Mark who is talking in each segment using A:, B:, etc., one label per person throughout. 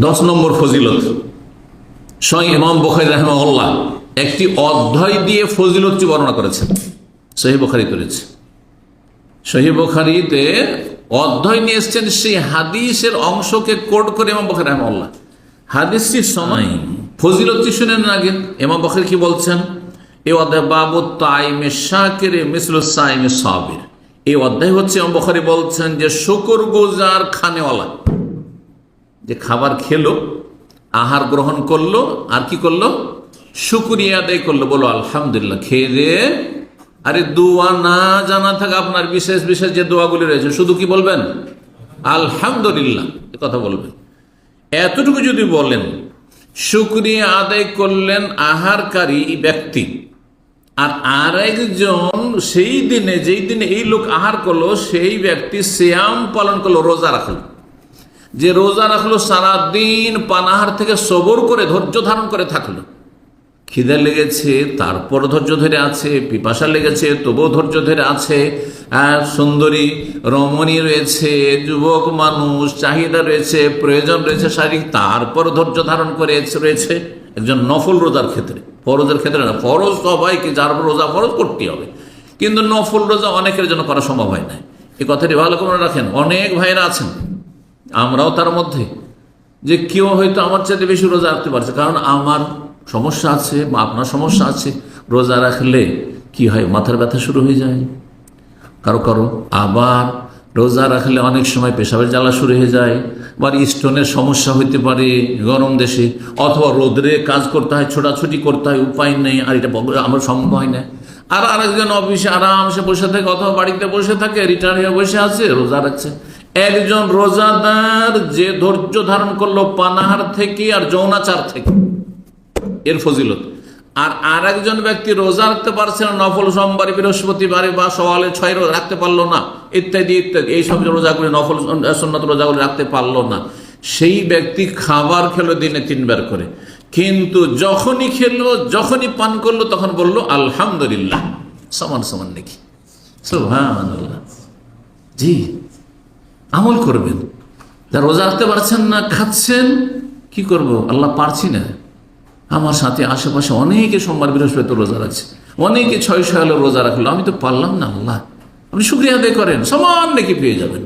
A: 10 নম্বর ফজিলত, স্বয়ং ইমাম বুখারী রাহিমাহুল্লাহ একটি অধ্যায় দিয়ে ফজিলতটি বর্ণনা করেছেন। সহিহ বুখারীতে রয়েছে, সহিহ বুখারীতে অধ্যায় নিয়ে এসছেন, সেই হাদিসের অংশকে কোট করে ইমাম বুখারী রাহিমাহুল্লাহ হাদিসটি সময় ফজিলতটি শুনেন আগে। ইমাম বুখারী কি বলছেন? এই অধ্যায় বাবু তাইমে শাকিরে মিসলু সাইমে সাবির। এই অধ্যায় হচ্ছে ইমাম বুখারী বলছেন যে শুকরগুজার খানেওয়ালা, যে খাবার খেলো, আহার গ্রহণ করলো, আর কি করলো? শুকরিয়া আদায় করলো, বলো আলহামদুলিল্লাহ। খেয়ে দিয়ে আরে দোয়া না জানা থাকে আপনার, বিশেষ বিশেষ যে দোয়াগুলি রয়েছে, শুধু কি বলবেন? আলহামদুলিল্লাহ, এ কথা বলবেন। এতটুকু যদি বলেন, শুকরিয়া আদায় করলেন আহারকারী ব্যক্তি, আর আরেকজন সেই দিনে, যেই দিনে এই লোক আহার করলো, সেই ব্যক্তি সিয়াম পালন করলো, রোজা রাখলো। যে রোজা রাখলো, সারাদিন পানাহার থেকে সবর করে ধৈর্য ধারণ করে থাকলো। খিদে লেগেছে, তারপর ধৈর্য ধরে আছে, পিপাসা লেগেছে, তবুও ধৈর্য ধরে আছে, আর সুন্দরী রমণী রয়েছে, যুবক মানুষ, চাহিদা রয়েছে, প্রয়োজন রয়েছে শারীরিক, তারপর ধৈর্য ধারণ করে রয়েছে। একজন নফল রোজার ক্ষেত্রে, ফরজের ক্ষেত্রে না। ফরজ সবাইকে, যার রোজা ফরজ করতে হবে, কিন্তু নফল রোজা অনেকের জন্য করা সম্ভব হয় না। এই কথাটি ভালো করে রাখেন। অনেক ভাইরা আছেন, আমরাও তার মধ্যে, যে কেউ হয়তো আমার চাইতে বেশি রোজা রাখতে পারছে, কারণ আমার সমস্যা আছে বা আপনার সমস্যা আছে। রোজা রাখলে কি হয়? মাথার ব্যথা শুরু হয়ে যায় কারো কারো, আবার রোজা রাখলে অনেক সময় পেশাবের জ্বালা শুরু হয়ে যায়, বা স্টোনের সমস্যা হইতে পারে গরম দেশে, অথবা রোদরে কাজ করতে হয়, ছোটাছুটি করতে হয়, উপায় নেই, আর এটা আমার সম্ভব হয় না। আর আরেকজন অফিসে আরামসে বসে থাকে, অথবা বাড়িতে বসে থাকে, রিটায়ার হয়ে বসে আছে, রোজা রাখছে। একজন রোজাদার যে ধৈর্য ধারণ করলো পানাহার থেকে আর যৌনাচার থেকে, এর ফজিলত। আর আরেকজন ব্যক্তি রোজা রাখতে পারছে না, নফল সোমবারে, বৃহস্পতিবারে বা সওয়ালে 6 রোজা রাখতে পারলো না, ইত্যাদি ইত্যাদি, এইসব রোজাগুলি, নফল সুন্নাত রোজাগুলি রাখতে পারলো না। সেই ব্যক্তি খাবার খেলো দিনে 3 বার করে, কিন্তু যখনই খেলো, যখনই পান করলো, তখন বললো আলহামদুলিল্লাহ, সমান সমান নাকি? সুবহানাল্লাহ। জি, আমল করবেন। যা রোজা রাখতে পারছেন না, খাচ্ছেন, কি করব? আল্লাহ পারছি না। আমার সাথে আশেপাশে অনেকে সোমবার বৃহস্পতি রোজা রাখছে, অনেকে 6 রোজা রাখলো, আমি তো পারলাম না। আল্লাহ, আপনি শুকরিয়া আদায় করেন, সমান নাকি পেয়ে যাবেন।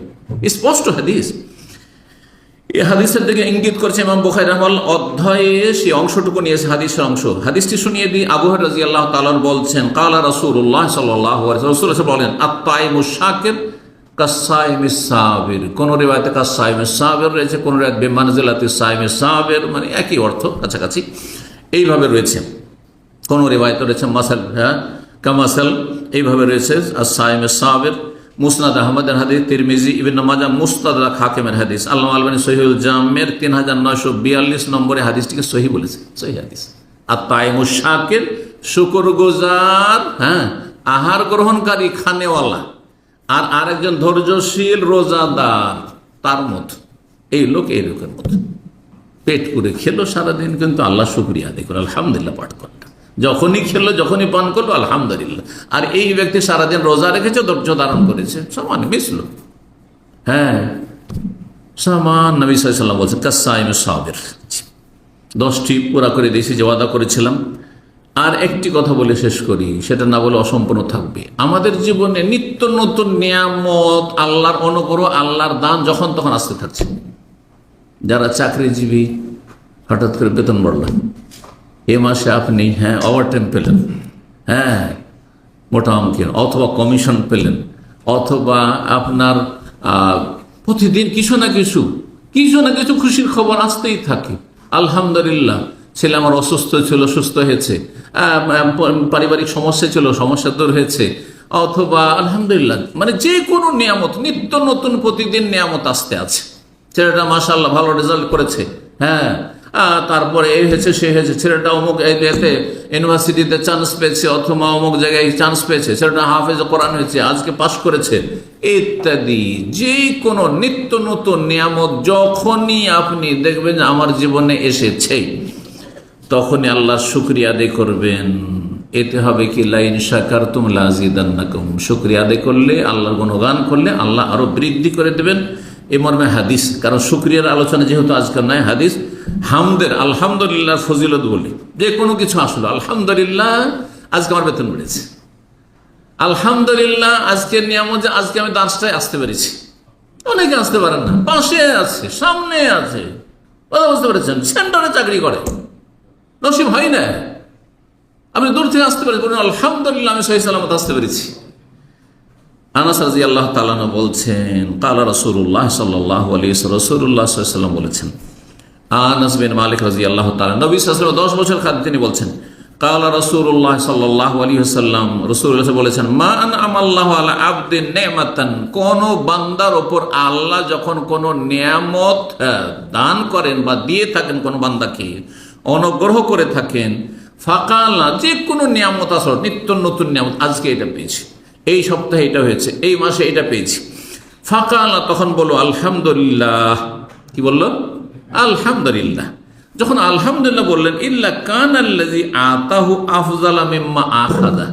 A: স্পষ্ট হাদিস। এই হাদিসের দিকে ইঙ্গিত করছে ইমাম বুখারী রাহিমাহুল্লাহ অধ্যায়ে সেই অংশটুকু নিয়েছে, হাদিসের অংশ। হাদিসটি শুনিয়ে দিই। আবু হুরায়রা রাদিয়াল্লাহু তাআলা বলছেন, ক্বালা রাসূলুল্লাহ সাল্লাল্লাহু আলাইহি ওয়াসাল্লাম বলেন, আত-তাইমুশ শাকির কাসাইমিস সাবির। কোন রিওয়ায়াতে কাসাইমিস সাবির রয়েছে, কোন রিওয়ায়াত বিমানজিলাতিস সাইমিস সাবির, মানে একই অর্থ, কাছাকাছি এইভাবে রয়েছে। কোন রিওয়ায়াতে রয়েছে মাসাল, কামাসাল, এইভাবে রয়েছে আস-সাইমিস সাবির। মুসনাদ আহমদের হাদিস, তিরমিজি, ইবনে মাজাহ, মুস্তাদরাক হাকিমের হাদিস। আল্লামা আলবানী সহিহুল জামের 3942 নম্বরে হাদিসটিকে সহিহ বলেছে, সহিহ হাদিস। আত-তাইমুশ শাকির, শুকরগুজার, আহার গ্রহণকারী, খানেওয়ালা, আর আরেকজন ধৈর্যশীল রোজাদার, তার মতো। এই লোক এই লোকের মতো পেট করে খেলো সারাদিন, কিন্তু আল্লাহ শুকরিয়া আদায় করে আলহামদুলিল্লাহ পাঠ করলো। যখনই খেলো, যখনই পান করলো, আলহামদুলিল্লাহ। আর এই ব্যক্তি সারাদিন রোজা রেখেছে, ধৈর্য ধারণ করেছে, সমান মিশলো। সমান। নবী সাল্লাল্লাহু আলাইহি ওয়াসাল্লাম বলছেন কাসাইমিস সাবির। 10টি পুরা করে দিয়েছি, যে ওয়াদা করেছিলাম। আর একটি কথা বলে শেষ করি, সেটা না বলে অসম্পূর্ণ থাকবে। আমাদের জীবনে নিত্য নতুন নিয়ামত, আল্লাহর অনুগ্রহ, আল্লাহর দান যখন তখন আসতে থাকছে। যারা চাকরিজীবী, হঠাৎ করে বেতন বাড়ল, এ মাসে আপনি ওভারটাইম পেলেন, মোটা অঙ্কের, অথবা কমিশন পেলেন, অথবা আপনার প্রতিদিন কিছু না কিছু খুশির খবর আসতেই থাকে। আলহামদুলিল্লাহ, ছেলে আমার অসুস্থ ছিল, সুস্থ হয়েছে, পারিবারিক সমস্যা ছিল, সমস্যা দূর হয়েছে, অথবা আলহামদুলিল্লাহ, মানে যে কোনো নিয়ামত, নিত্য নতুন প্রতিদিন নিয়ামত আসতে আছে। ছেলেটা মাশাআল্লাহ ভালো রেজাল্ট করেছে, তারপরে এই হয়েছে, সে হয়েছে, ছেলেটা অমুক এতে ইউনিভার্সিটিতে চান্স পেয়েছে, অথবা অমুক জায়গায় চান্স পেয়েছে, ছেলেটা হাফেজ কোরআন হয়েছে, আজকে পাশ করেছে, ইত্যাদি। যে কোনো নিত্য নতুন নিয়ামত যখনই আপনি দেখবেন যে আমার জীবনে এসেছে, তখনই আল্লাহর শুকরিয়া আদায় করবেন। এতে হবে কি, লাইন শাকারতুম লাযিদান্নাকুম। শুকরিয়া আদায় করলে, আল্লাহর গুণগান করলে, আল্লাহ আরো বৃদ্ধি করে দেবেন এই মর্মে হাদিস, কারণ শুকরিয়ার আলোচনা যেহেতু আজকাল নয়, হাদিস হামদের আলহামদুলিল্লাহ ফজিলত বলি। যে কোনো কিছু আসলো আলহামদুলিল্লাহ, আজকে আমার বেতন বেড়েছে, আলহামদুলিল্লাহ আজকের নিয়ামত যে আজকে আমি দাসটায় আসতে পেরেছি। অনেকে আসতে পারেন না, পাশে আছে, সামনে আছে, কথা বুঝতে পেরেছেন, সেন্টারে চাকরি করে, নসিব হয় না, আপনি দূর থেকে আসতে পেরেছেন, বলুন আলহামদুলিল্লাহ আমি সহি সালামত আসতে পেরেছি। আনাস রাদিয়াল্লাহু তাআলা বলছেন, ক্বালা রাসূলুল্লাহ সাল্লাল্লাহু আলাইহি ওয়াসাল্লাম, রাসূলুল্লাহ সাল্লাল্লাহু আলাইহি ওয়াসাল্লাম বলেছেন, আনাস বিন মালিক রাদিয়াল্লাহু তাআলা, নবী সাল্লাল্লাহু আলাইহি ওয়াসাল্লাম 10 বছর খাদ্য তিনি বলছেন, ক্বালা রাসূলুল্লাহ সাল্লাল্লাহু আলাইহি ওয়াসাল্লাম, রাসূলুল্লাহ বলেছেন, মা আনআমাল্লাহু আলা আবদিন নি'মাতান, কোন বান্দার উপর আল্লাহ যখন কোন নিয়ামত দান করেন বা দিয়ে থাকেন, কোন বান্দাকে অনুগ্রহ করে থাকেন, ফাকালা, যে কোনো নিয়ামত আসল, নিত্য নতুন নিয়ামত, আজকে এটা পেয়েছি, এই সপ্তাহে এটা হয়েছে, এই মাসে এটা পেয়েছি, ফাকালা, তখন বলো আলহামদুলিল্লাহ। কি বললো? আলহামদুলিল্লাহ। যখন আলহামদুলিল্লাহ বললেন, ইল্লা কানাল্লাযী আতাহু আফযালা মিম্মা আখাযা,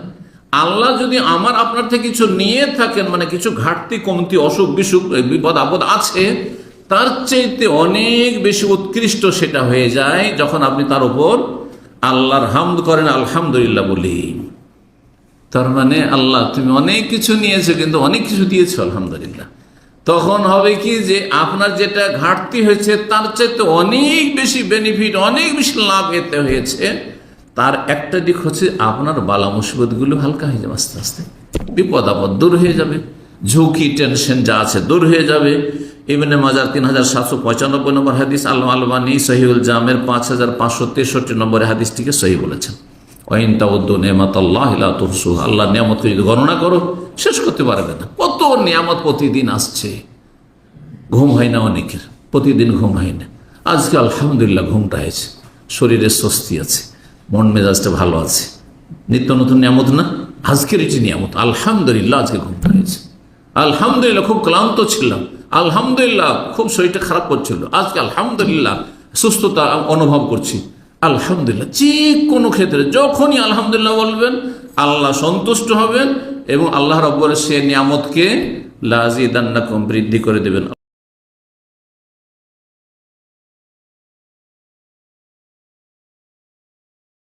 A: আল্লাহ যদি আমার আপনার থেকে কিছু নিয়ে থাকেন, মানে কিছু ঘাটতি কমতি অসুখ বিসুখ বিপদ আপদ আছে, তার চাইতে অনেক বেশি উৎকৃষ্ট সেটা হয়ে যায় যখন আপনি তার উপর আল্লাহর হামদ করেন, আলহামদুলিল্লাহ বলি। তার মানে আল্লাহ তুমি অনেক কিছু নিয়েছো, কিন্তু অনেক কিছু দিয়েছো, আলহামদুলিল্লাহ। তখন হবে কি, যে আপনার যেটা ঘাটতি হয়েছে তার চাইতে অনেক বেশি বেনিফিট, অনেক বেশি লাভ এতে হয়েছে। তার একটা দিক হচ্ছে আপনার বালা মুসিবতগুলো হালকা হয়ে যাবে, আস্তে আস্তে বিপদ আপদ দূর হয়ে যাবে, ঝুঁকি টেনশন যা আছে দূর হয়ে যাবে। ইবনে মাজার 3795 নম্বর হাদিস, আল আলবানী সহিহুল জামের 5563 নম্বরে হাদিসটিকে সহি বলেছেন। ওয়াইন তাউদ্দু নি'মাতাল্লাহি লা তুহসুহা, আল্লাহর নিয়ামতকে যদি গণনা করো শেষ করতে পারবে না। কত নিয়ামত প্রতিদিন আসছে, ঘুম হয় না অনেকের, প্রতিদিন ঘুম হয় না। আজকে আলহামদুলিল্লাহ ঘুমটা হয়েছে, শরীরে স্বস্তি আছে, মন মেজাজটা ভালো আছে, নিত্য নতুন নিয়ামত না, আজকের এটি নিয়ামত, আলহামদুলিল্লাহ আজকে ঘুমটা হয়েছে, আলহামদুলিল্লাহ খুব ক্লান্ত ছিলাম, আলহামদুলিল্লাহ খুব শরীরটা খারাপ করছিল, আজকে আলহামদুলিল্লাহ সুস্থতা অনুভব করছি, আলহামদুলিল্লাহ। যে কোনো ক্ষেত্রে যখনই আলহামদুলিল্লাহ বলবেন, আল্লাহ সন্তুষ্ট হবেন এবং আল্লাহ রাব্বুল সে নিয়ামতকে লাযিদান্নাকুম, বৃদ্ধি করে দেবেন।